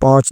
5